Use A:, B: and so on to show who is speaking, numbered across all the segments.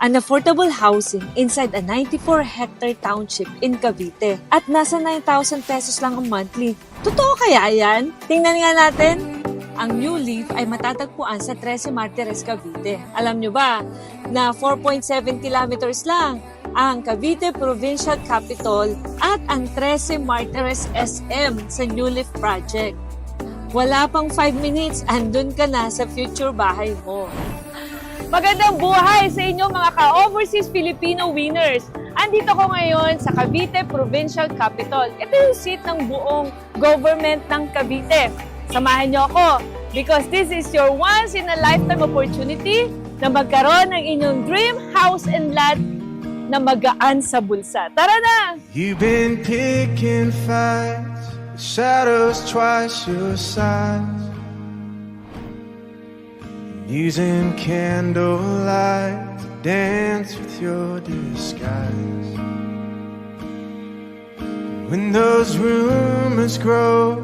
A: an affordable housing inside a 94-hectare township in Cavite at nasa 9,000 pesos lang ang monthly. Totoo kaya yan? Tingnan nga natin. Ang New Leaf ay matatagpuan sa 13 Martires, Cavite. Alam nyo ba na 4.7 kilometers lang ang Cavite Provincial Capital at ang 13 Martires SM sa New Leaf Project. Wala pang 5 minutes, andun ka na sa future bahay mo. Magandang buhay sa inyo mga ka-overseas Filipino winners! Andito ko ngayon sa Cavite Provincial Capital. Ito yung seat ng buong government ng Cavite. Samahan niyo ako because this is your once-in-a-lifetime opportunity na magkaroon ng inyong dream house and lot na magaan sa bulsa. Tara na!
B: You've been picking fights, shadows twice your size, using candlelight to dance with your disguise. When those rumors grow,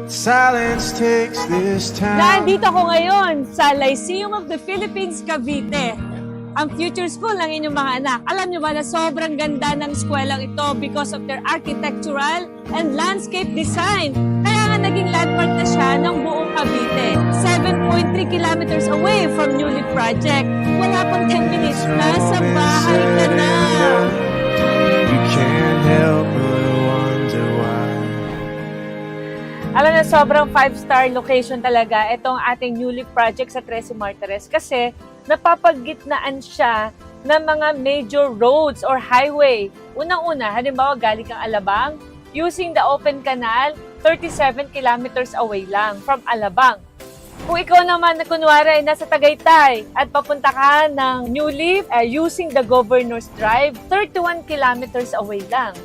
B: silence takes this town.
A: Nandito ko ngayon sa Lyceum of the Philippines, Cavite. Ang future school ng inyong mga anak. Alam niyo ba na sobrang ganda ng eskwelaang ito because of their architectural and landscape design. Kaya nga naging landmark na siya ng buong Cavite. 7.3 kilometers away from New Leaf Project. Wala pang 10 minutes, nasa bahay ka na.
B: You can't help but wonder why.
A: Alam na sobrang 5-star location talaga itong ating New Leaf Project sa 13 Martires kasi napapagitnaan siya ng mga major roads or highway. Unang-una, halimbawa galing kang Alabang, using the open canal, 37 kilometers away lang from Alabang. Kung ikaw naman na kunwari ay nasa Tagaytay at papunta ka ng New Leaf using the Governor's Drive, 31 kilometers away lang.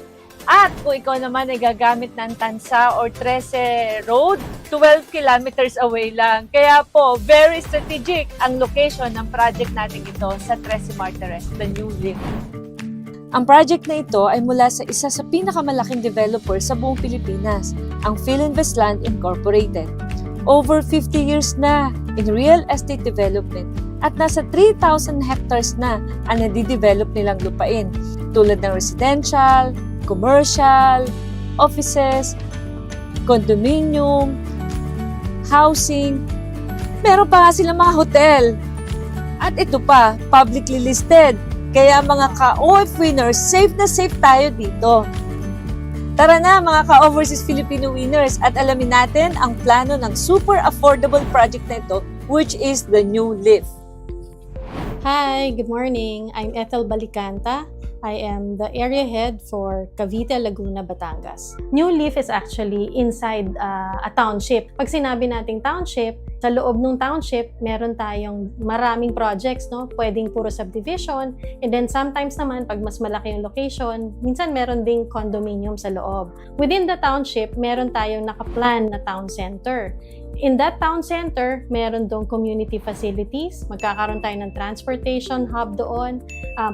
A: At kung ikaw naman ay gagamit ng Tansa or 13 Road, 12 kilometers away lang. Kaya po, very strategic ang location ng project natin ito sa 13 Martires, the New Leaf. Ang project na ito ay mula sa isa sa pinakamalaking developer sa buong Pilipinas, ang Philinvestland Incorporated. Over 50 years na in real estate development at nasa 3,000 hectares na ang nadidevelop nilang lupain tulad ng residential, commercial, offices, condominium, housing. Meron pa nga silang mga hotel. At ito pa, publicly listed. Kaya mga ka-OF winners, safe na safe tayo dito. Tara na mga ka-overseas Filipino winners at alamin natin ang plano ng super affordable project na ito, which is the New Leaf.
C: Hi, good morning. I'm Ethel Balicanta. I am the area head for Cavite, Laguna, Batangas. New Leaf is actually inside a township. Pag sinabi nating township, sa loob ng township, meron tayong maraming projects, no? Pwedeng puro subdivision. And then sometimes naman, pag mas malaki yung location, minsan meron ding condominium sa loob. Within the township, meron tayong nakaplan na town center. In that town center, meron doong community facilities. Magkakaroon tayo ng transportation hub doon.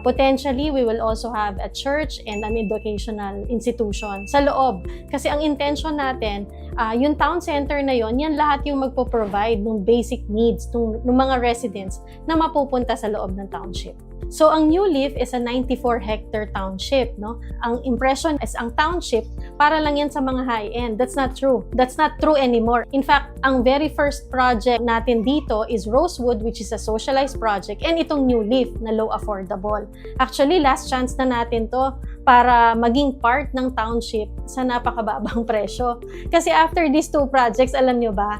C: Potentially, we will also have a church and an educational institution sa loob. Kasi ang intention natin, yung town center na yon, yan lahat yung magpo-provide ng basic needs ng mga residents na mapupunta sa loob ng township. So, ang New Leaf is a 94-hectare township, no? Ang impression is ang township, para lang yan sa mga high-end. That's not true. That's not true anymore. In fact, ang very first project natin dito is Rosewood, which is a socialized project, and itong New Leaf na low affordable. Actually, last chance na natin to para maging part ng township sa napakababang presyo. Kasi after these two projects, alam nyo ba,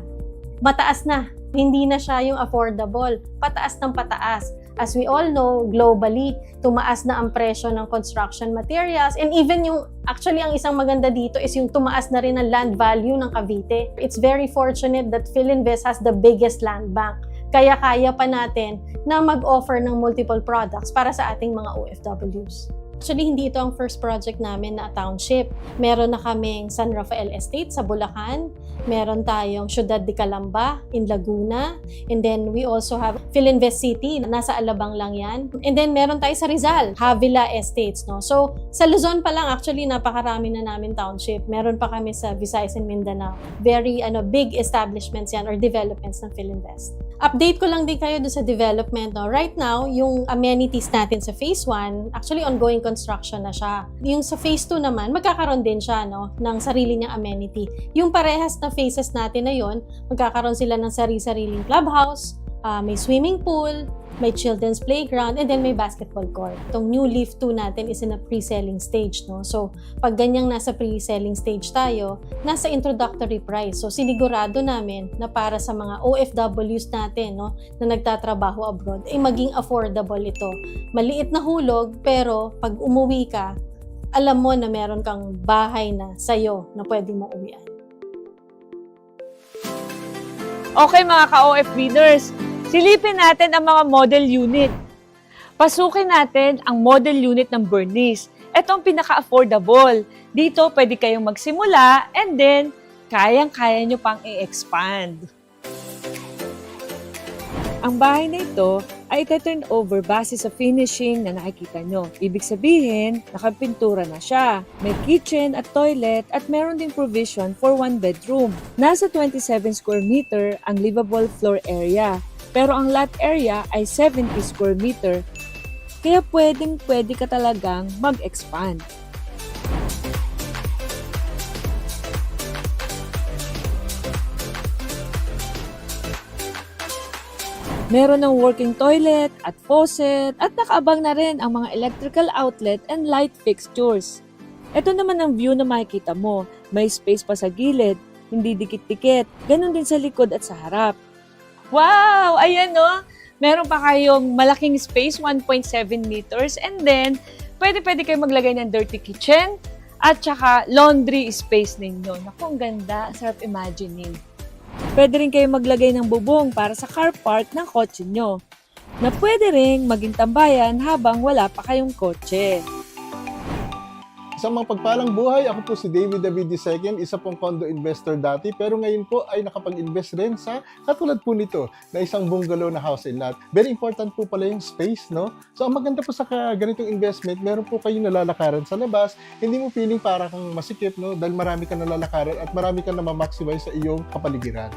C: mataas na. Hindi na siya yung affordable. Pataas ng pataas. As we all know, globally, tumaas na ang presyo ng construction materials and even yung, actually ang isang maganda dito is yung tumaas na rin ang land value ng Cavite. It's very fortunate that Philinvest has the biggest land bank. Kaya kaya pa natin na mag-offer ng multiple products para sa ating mga OFWs. Actually, hindi ito ang first project namin na township. Meron na kaming San Rafael Estate sa Bulacan. Meron tayong Ciudad de Calamba in Laguna. And then we also have Philinvest City, nasa Alabang lang yan. And then meron tayo sa Rizal, Havila Estates. No? So sa Luzon pa lang, actually, napakarami na namin township. Meron pa kami sa Visayas and Mindanao. Very big establishments yan or developments ng Philinvest. Update ko lang din kayo doon sa development. No? Right now, yung amenities natin sa Phase 1, actually ongoing construction na siya. Yung sa Phase 2 naman, magkakaroon din siya ng sarili niyang amenity. Yung parehas na phases natin na yon, magkakaroon sila ng sarili-sariling clubhouse, may swimming pool, may children's playground, and then may basketball court. Itong New Leaf 2 natin is in a pre-selling stage. No? So, pag ganyang nasa pre-selling stage tayo, nasa introductory price. So, sinigurado namin na para sa mga OFWs natin na nagtatrabaho abroad, ay maging affordable ito. Maliit na hulog, pero pag umuwi ka, alam mo na meron kang bahay na sa'yo na pwede mo uwian.
A: Okay mga ka-OF readers, silipin natin ang mga model unit. Pasukin natin ang model unit ng Bernice. Ito ang pinaka-affordable. Dito pwede kayong magsimula and then kayang-kaya nyo pang i-expand. Ang bahay na ito ay ita-turn over base sa finishing na nakikita nyo. Ibig sabihin, nakapintura na siya. May kitchen at toilet at meron ding provision for 1 bedroom. Nasa 27 square meter ang livable floor area. Pero ang lot area ay 70 square meter. Kaya pwede ka talagang mag-expand. Meron ng working toilet at faucet at nakaabang na rin ang mga electrical outlet and light fixtures. Ito naman ang view na makikita mo. May space pa sa gilid, hindi dikit-dikit. Ganon din sa likod at sa harap. Wow! Ayan no! Meron pa kayong malaking space, 1.7 meters. And then, pwede kayo maglagay ng dirty kitchen at saka laundry space ninyo. Naku, ang ganda. Sarap imagining. Pwede rin kayo maglagay ng bubong para sa car park ng kotse nyo, na pwede rin maging tambayan habang wala pa kayong kotse.
D: Isang mapagpalang buhay, ako po si David David II, isa pong condo investor dati, pero ngayon po ay nakapag-invest rin sa katulad po nito na isang bungalow na house and lot. Very important po pala yung space, no? So ang maganda po sa ganitong investment, meron po kayong nalalakaran sa labas, hindi mo feeling para kang masikip, no? Dahil marami kang nalalakaran at marami kang na-maximize sa iyong kapaligiran.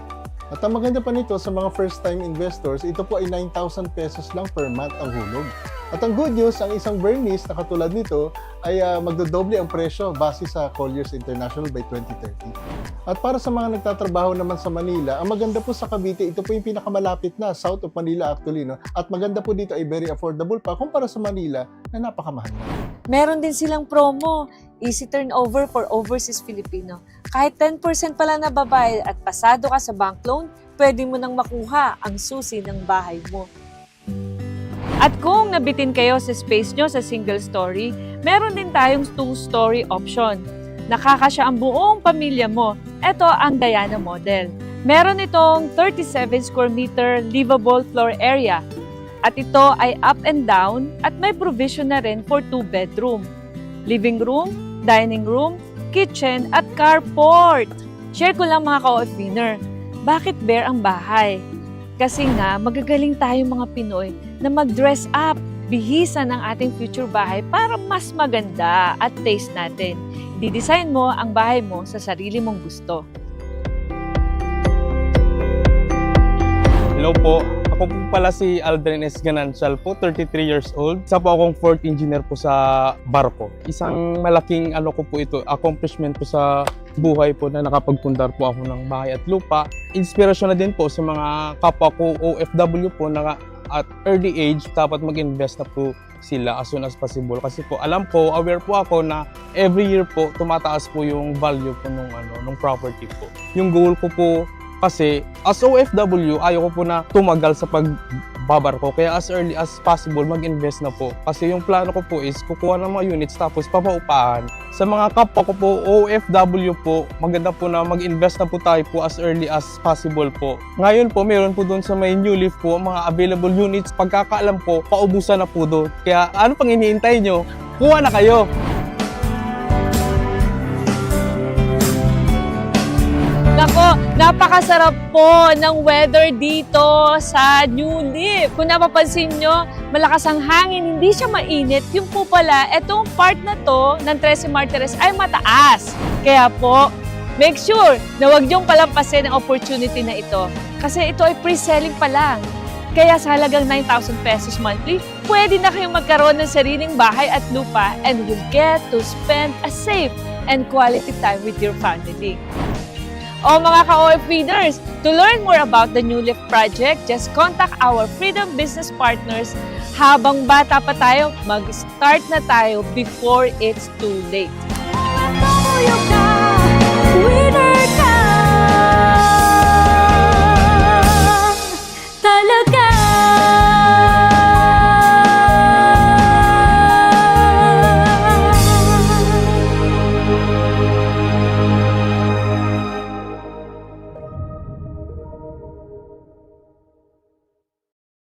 D: At ang maganda pa nito sa mga first-time investors, ito po ay 9,000 pesos lang per month ang hulog. At ang good news, ang isang Bernice na katulad nito ay magdodoble ang presyo base sa Colliers International by 2030. At para sa mga nagtatrabaho naman sa Manila, ang maganda po sa Cavite, ito po yung pinakamalapit na, south of Manila actually. No? At maganda po dito ay very affordable pa kumpara sa Manila na napakamahal na.
A: Meron din silang promo, easy turnover for overseas Filipino. Kahit 10% pala na babayad at pasado ka sa bank loan, pwede mo nang makuha ang susi ng bahay mo. At kung nabitin kayo sa space nyo sa single story, meron din tayong 2-story option. Nakakasya ang buong pamilya mo. Ito ang Diana model. Meron itong 37 square meter livable floor area. At ito ay up and down at may provision na rin for 2 bedroom. Living room, dining room, kitchen at carport. Share ko lang mga ka-OF winner. Bakit bare ang bahay? Kasi nga, magagaling tayong mga Pinoy na mag-dress up, bihisan ang ating future bahay para mas maganda at taste natin. Didesign mo ang bahay mo sa sarili mong gusto.
E: Hello po, ako po pala si Aldrin S. Ganancial po, 33 years old. Isa po akong fourth engineer po sa Barpo. Isang malaking ko po ito, accomplishment po sa buhay po na nakapagpundar po ako ng bahay at lupa. Inspirasyon na din po sa mga kapwa ko OFW po na at early age dapat mag-invest na po sila as soon as possible. Kasi po alam po, aware po ako na every year po tumataas po yung value po nung property po. Yung goal ko po kasi as OFW, ayaw ko po na tumagal sa pagbabar ko. Kaya as early as possible, mag-invest na po. Kasi yung plano ko po is kukuha ng mga units tapos papaupahan. Sa mga kapwa ko po, OFW po, maganda po na mag-invest na po tayo po as early as possible po. Ngayon po, meron po doon sa may New Leaf po, mga available units. Pagkakaalam po, paubusan na po doon. Kaya ano pang iniintay nyo? kuha na kayo.
A: Nako, napakasarap po ng weather dito sa New Leaf. Kung napapansin nyo, malakas ang hangin, hindi siya mainit. Yung po pala, etong part na to ng Trece Martires ay mataas. Kaya po, make sure na huwag niyong palampasin ang opportunity na ito. Kasi ito ay pre-selling pa lang. Kaya sa halagang 9,000 pesos monthly, pwede na kayong magkaroon ng sariling bahay at lupa and you'll get to spend a safe and quality time with your family. O mga ka-OF feeders, to learn more about the New Leaf project, just contact our Freedom Business Partners. Habang bata pa tayo, mag-start na tayo before it's too late.